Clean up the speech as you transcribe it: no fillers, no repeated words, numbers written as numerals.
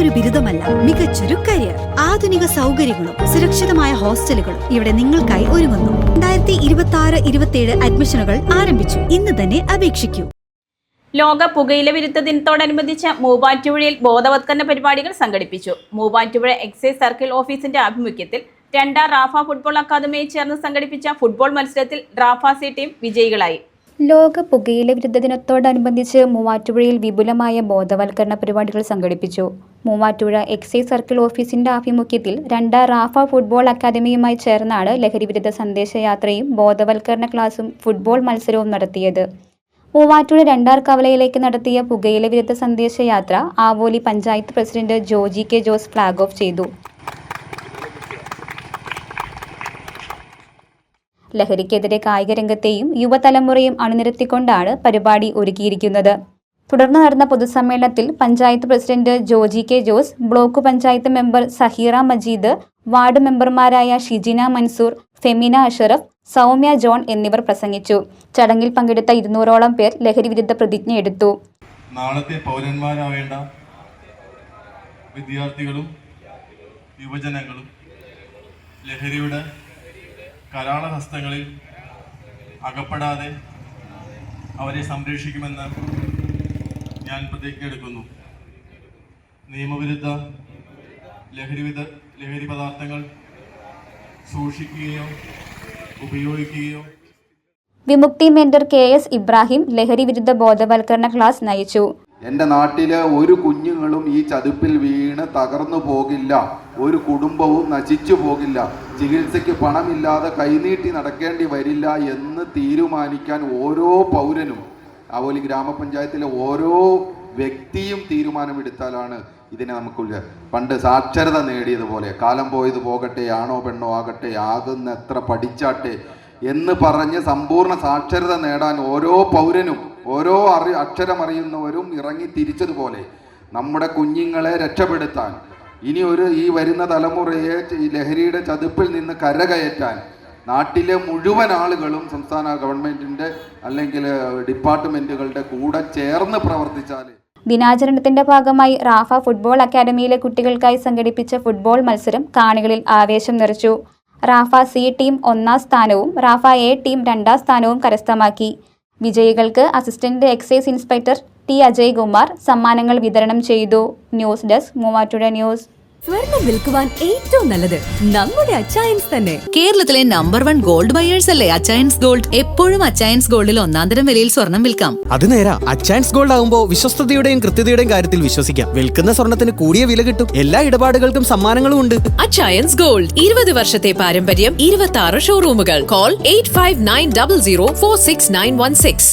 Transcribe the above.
വെറുമൊരു ബിരുദമല്ല, മികച്ചൊരു കരിയർ. ആധുനിക സൗകര്യങ്ങളും സുരക്ഷിതമായ ഹോസ്റ്റലുകളും ഇവിടെ നിങ്ങൾക്കായി ഒരുങ്ങുന്നു. 2026-27 അഡ്മിഷനുകൾ ആരംഭിച്ചു. ഇന്ന് തന്നെ അപേക്ഷിക്കൂ. ലോക പുകയില വിരുദ്ധ ദിനത്തോടനുബന്ധിച്ച് മൂവാറ്റുപുഴയിൽ ബോധവത്കരണ പരിപാടികൾ സംഘടിപ്പിച്ചു. മൂവാറ്റുപുഴ എക്സൈസ് സർക്കിൾ ഓഫീസിന്റെ ആഭിമുഖ്യത്തിൽ 2 റാഫ ഫുട്ബോൾ അക്കാദമിയെ ചേർന്ന് സംഘടിപ്പിച്ച ഫുട്ബോൾ മത്സരത്തിൽ റാഫ സി ടീം വിജയികളായി. ലോക പുകയില വിരുദ്ധ ദിനത്തോടനുബന്ധിച്ച് മൂവാറ്റുപുഴയിൽ വിപുലമായ ബോധവൽക്കരണ പരിപാടികൾ സംഘടിപ്പിച്ചു. മൂവാറ്റുപുഴ എക്സൈസ് സർക്കിൾ ഓഫീസിന്റെ ആഭിമുഖ്യത്തിൽ 2 റാഫ ഫുട്ബോൾ അക്കാദമിയുമായി ചേർന്നാണ് ലഹരിവിരുദ്ധ സന്ദേശയാത്രയും ബോധവൽക്കരണ ക്ലാസും ഫുട്ബോൾ മത്സരവും നടത്തിയത്. മൂവാറ്റുപുഴ 2 കവലയിലേക്ക് നടത്തിയ പുകയില വിരുദ്ധ സന്ദേശയാത്ര Avoli panchayat president Joji K Jose flag off ചെയ്തു. ലഹരിക്കെതിരെ കായിക രംഗത്തെയും യുവതലമുറയും അണിനിരത്തിക്കൊണ്ടാണ് പരിപാടി ഒരുക്കിയിരിക്കുന്നത്. തുടർന്ന് നടന്ന പൊതുസമ്മേളനത്തിൽ panchayat president Joji K Jose, block panchayat member Saheera Majeed, ward മെമ്പർമാരായ ഷിജിന മൻസൂർ, ഫെമിന അഷറഫ്, സൗമ്യ ജോൺ എന്നിവർ പ്രസംഗിച്ചു. ചടങ്ങിൽ പങ്കെടുത്ത 200ഓളം പേർ ലഹരിവിരുദ്ധ പ്രതിജ്ഞ എടുത്തു. നാളത്തെ പൗരന്മാരാവേണ്ട വിദ്യാർത്ഥികളും യുവജനങ്ങളും ലഹരിയുടെ കരാളഹസ്തങ്ങളിൽ അകപ്പെടാതെ അവരെ സംരക്ഷിക്കുമെന്ന് ഞാൻ പ്രതിജ്ഞ എടുക്കുന്നു. നിയമവിരുദ്ധ ലഹരി പദാർത്ഥങ്ങൾ സൂക്ഷിക്കുകയോ ഉപയോഗിക്കുകയോ. വിമുക്തി മെന്റർ KS ഇബ്രാഹിം ലഹരി വിരുദ്ധ ബോധവൽക്കരണ ക്ലാസ് നയിച്ചു. എൻ്റെ നാട്ടിലെ ഒരു കുഞ്ഞുങ്ങളും ഈ ചതുപ്പിൽ വീണ് തകർന്നു പോകില്ല, ഒരു കുടുംബവും നശിച്ചു പോകില്ല, ചികിത്സയ്ക്ക് പണമില്ലാതെ കൈനീട്ടി നടക്കേണ്ടി വരില്ല എന്ന് തീരുമാനിക്കാൻ ഓരോ പൗരനും, ആവോലി ഗ്രാമപഞ്ചായത്തിലെ ഓരോ വ്യക്തിയും തീരുമാനമെടുത്താലാണ് ഇതിനെ നമുക്കുള്ള പണ്ട് സാക്ഷരത നേടിയതുപോലെ കാലം പോയത് പോകട്ടെ, ആണോ പെണ്ണോ ആകട്ടെ, ആകുന്ന എത്ര പഠിച്ചാട്ടെ എന്ന് പറഞ്ഞ് സമ്പൂർണ്ണ സാക്ഷരത നേടാൻ ഓരോ പൗരനും, ഓരോ അക്ഷരമറിയുന്നവരും ഇറങ്ങി തിരിച്ചതുപോലെ നമ്മുടെ കുഞ്ഞുങ്ങളെ രക്ഷപ്പെടുത്താൻ, ഇനി ഈ വരുന്ന തലമുറയെ ഈ ലഹരിയുടെ ചതുപ്പിൽ നിന്ന് കരകയറ്റാൻ നാട്ടിലെ മുഴുവൻ ആളുകളും സംസ്ഥാന ഗവൺമെൻറ്റിൻ്റെ അല്ലെങ്കിൽ ഡിപ്പാർട്ട്മെൻറ്റുകളുടെ കൂടെ ചേർന്ന് പ്രവർത്തിച്ചാൽ. ദിനാചരണത്തിന്റെ ഭാഗമായി റാഫ ഫുട്ബോൾ അക്കാദമിയിലെ കുട്ടികൾക്കായി സംഘടിപ്പിച്ച ഫുട്ബോൾ മത്സരം കാണികളിൽ ആവേശം നിറച്ചു. റാഫ സി ടീം 1ാം സ്ഥാനവും റാഫ എ ടീം 2ാം സ്ഥാനവും കരസ്ഥമാക്കി. വിജയികൾക്ക് assistant excise inspector T Ajaykumar സമ്മാനങ്ങൾ വിതരണം ചെയ്തു. News desk Muvattupuzha news. സ്വർണം വിൽക്കുവാൻ ഏറ്റവും നല്ലത് നമ്മുടെ അച്ചയൻസ് തന്നെ. കേരളത്തിലെ നമ്പർ 1 ഗോൾഡ് ബയേഴ്സ് അല്ലേ അച്ചയൻസ് ഗോൾഡ്. എപ്പോഴും അച്ചയൻസ് ഗോൾഡിൽ 1-ാം വിലയിൽ സ്വർണം വിൽക്കാം. അത് നേരാ. അച്ചയൻസ് ഗോൾഡ് ആകുമ്പോൾ വിശ്വസ്തതയുടെയും കൃത്യതയുടെയും കാര്യത്തിൽ വിശ്വസിക്കാം. വിൽക്കുന്ന സ്വർണത്തിന് കൂടിയ വില കിട്ടും. എല്ലാ ഇടപാടുകൾക്കും സമ്മാനങ്ങളും ഉണ്ട്. അച്ചയൻസ് ഗോൾഡ് 20 വർഷത്തെ പാരമ്പര്യം, 26 ഷോറൂമുകൾ. കോൾ 8590046916.